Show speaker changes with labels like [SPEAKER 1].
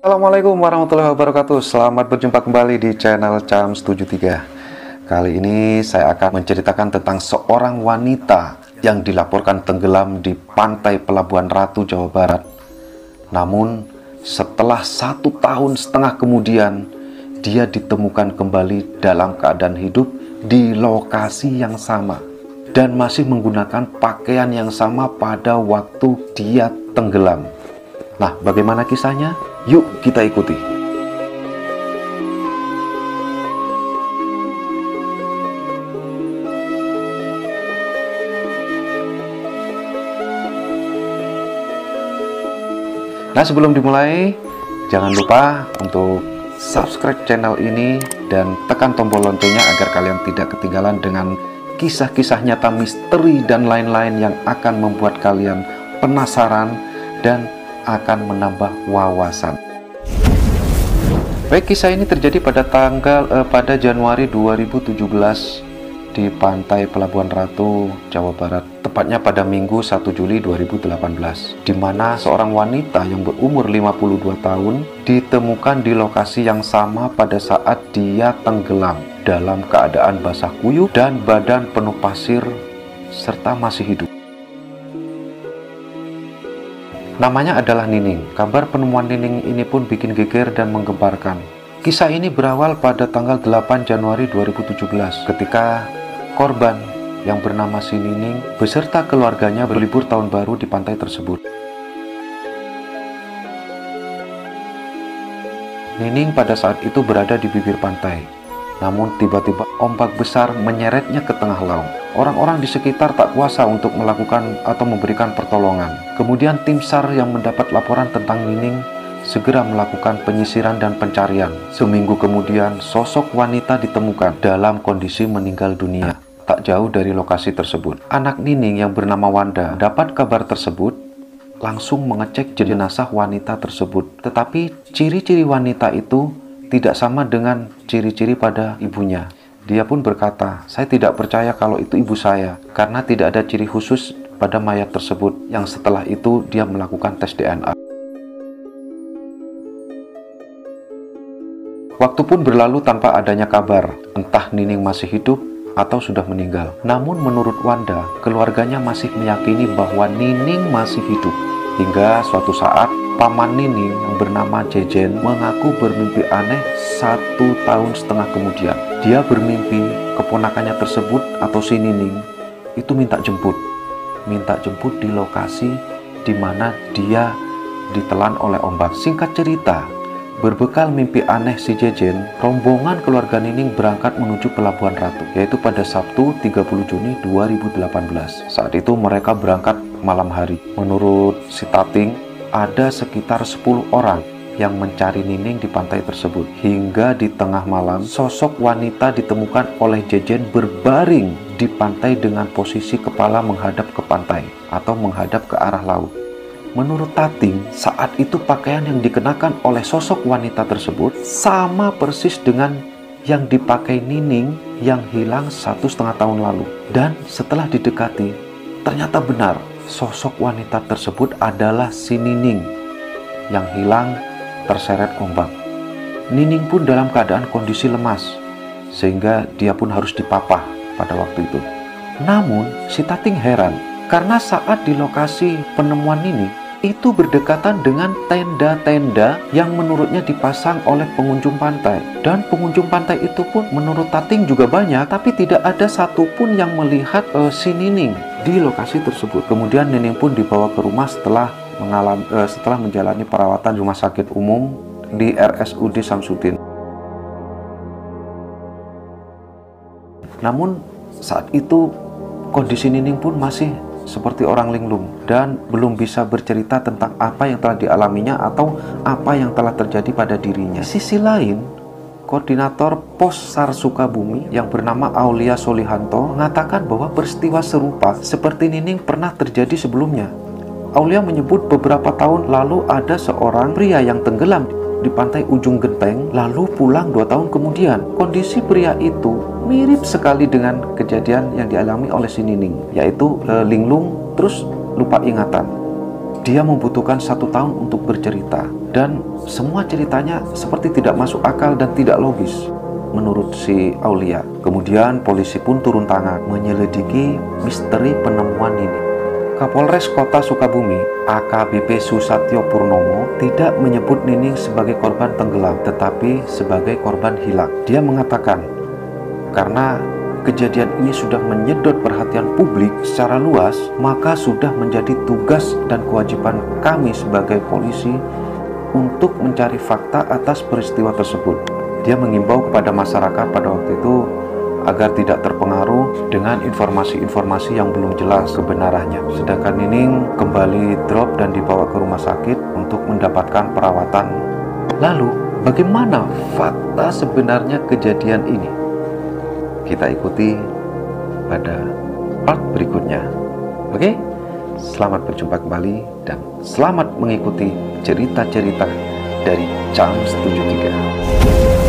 [SPEAKER 1] Assalamualaikum warahmatullahi wabarakatuh. Selamat berjumpa kembali di channel Chams73. Kali ini saya akan menceritakan tentang seorang wanita yang dilaporkan tenggelam di pantai Pelabuhan Ratu, Jawa Barat. Namun setelah 1,5 tahun kemudian, dia ditemukan kembali dalam keadaan hidup di lokasi yang sama dan masih menggunakan pakaian yang sama pada waktu dia tenggelam. Nah, bagaimana kisahnya? Yuk kita ikuti. Nah, sebelum dimulai, jangan lupa untuk subscribe channel ini dan tekan tombol loncengnya agar kalian tidak ketinggalan dengan kisah-kisah nyata misteri dan lain-lain yang akan membuat kalian penasaran dan akan menambah wawasan. Baik, kisah ini terjadi pada Januari 2017 di pantai Pelabuhan Ratu, Jawa Barat, tepatnya pada Minggu 1 Juli 2018, di mana seorang wanita yang berumur 52 tahun ditemukan di lokasi yang sama pada saat dia tenggelam dalam keadaan basah kuyup dan badan penuh pasir serta masih hidup. Namanya adalah Nining. Kabar penemuan Nining ini pun bikin geger dan menggemparkan. Kisah ini berawal pada tanggal 8 Januari 2017 ketika korban yang bernama si Nining beserta keluarganya berlibur tahun baru di pantai tersebut. Nining pada saat itu berada di bibir pantai. Namun tiba-tiba ombak besar menyeretnya ke tengah laut. Orang-orang di sekitar tak kuasa untuk melakukan atau memberikan pertolongan. Kemudian tim SAR yang mendapat laporan tentang Nining segera melakukan penyisiran dan pencarian. Seminggu kemudian sosok wanita ditemukan dalam kondisi meninggal dunia tak jauh dari lokasi tersebut. Anak Nining yang bernama Wanda dapat kabar tersebut langsung mengecek jenazah wanita tersebut. Tetapi ciri-ciri wanita itu tidak sama dengan ciri-ciri pada ibunya. Dia pun berkata, "Saya tidak percaya kalau itu ibu saya, karena tidak ada ciri khusus pada mayat tersebut." Yang setelah itu dia melakukan tes DNA. Waktu pun berlalu tanpa adanya kabar, entah Nining masih hidup atau sudah meninggal. Namun menurut Wanda, keluarganya masih meyakini bahwa Nining masih hidup. Hingga suatu saat, paman Nining yang bernama Jejen mengaku bermimpi aneh 1,5 tahun kemudian. Dia bermimpi keponakannya tersebut atau si Nining itu minta jemput di lokasi di mana dia ditelan oleh ombak. Singkat cerita, berbekal mimpi aneh si Jejen, rombongan keluarga Nining berangkat menuju Pelabuhan Ratu, yaitu pada Sabtu 30 Juni 2018. Saat itu mereka berangkat malam hari. Menurut si Tating, ada sekitar 10 orang yang mencari Nining di pantai tersebut. Hingga di tengah malam, sosok wanita ditemukan oleh Jejen berbaring di pantai dengan posisi kepala menghadap ke pantai atau menghadap ke arah laut. Menurut Tating, saat itu pakaian yang dikenakan oleh sosok wanita tersebut sama persis dengan yang dipakai Nining yang hilang 1,5 tahun lalu. Dan setelah didekati, ternyata benar sosok wanita tersebut adalah si Nining yang hilang terseret ombak. Nining pun dalam keadaan kondisi lemas, sehingga dia pun harus dipapah pada waktu itu. Namun si Tating heran karena saat di lokasi penemuan Nining itu berdekatan dengan tenda-tenda yang menurutnya dipasang oleh pengunjung pantai. Dan pengunjung pantai itu pun menurut Tating juga banyak, tapi tidak ada satupun yang melihat si Nining di lokasi tersebut. Kemudian Nining pun dibawa ke rumah setelah menjalani perawatan rumah sakit umum di RSUD Samsudin. Namun saat itu kondisi Nining pun masih seperti orang linglung dan belum bisa bercerita tentang apa yang telah dialaminya atau apa yang telah terjadi pada dirinya. Di sisi lain, Koordinator Pos SAR Sukabumi yang bernama Aulia Solihanto mengatakan bahwa peristiwa serupa seperti Nining pernah terjadi sebelumnya. Aulia menyebut beberapa tahun lalu ada seorang pria yang tenggelam di pantai Ujung Genteng lalu pulang 2 tahun kemudian. Kondisi pria itu mirip sekali dengan kejadian yang dialami oleh si Nining, yaitu linglung terus lupa ingatan. Dia membutuhkan 1 tahun untuk bercerita dan semua ceritanya seperti tidak masuk akal dan tidak logis menurut si Aulia. Kemudian polisi pun turun tangan menyelidiki misteri penemuan Nining. Kapolres Kota Sukabumi, AKBP Susatyo Purnomo, tidak menyebut Nining sebagai korban tenggelam, tetapi sebagai korban hilang. Dia mengatakan, karena kejadian ini sudah menyedot perhatian publik secara luas, maka sudah menjadi tugas dan kewajiban kami sebagai polisi untuk mencari fakta atas peristiwa tersebut. Dia mengimbau kepada masyarakat pada waktu itu agar tidak terpengaruh dengan informasi-informasi yang belum jelas kebenarannya. Sedangkan Nining kembali drop dan dibawa ke rumah sakit untuk mendapatkan perawatan. Lalu, bagaimana fakta sebenarnya kejadian ini? Kita ikuti pada part berikutnya. Oke? Selamat berjumpa kembali dan selamat mengikuti cerita-cerita dari Chams 73.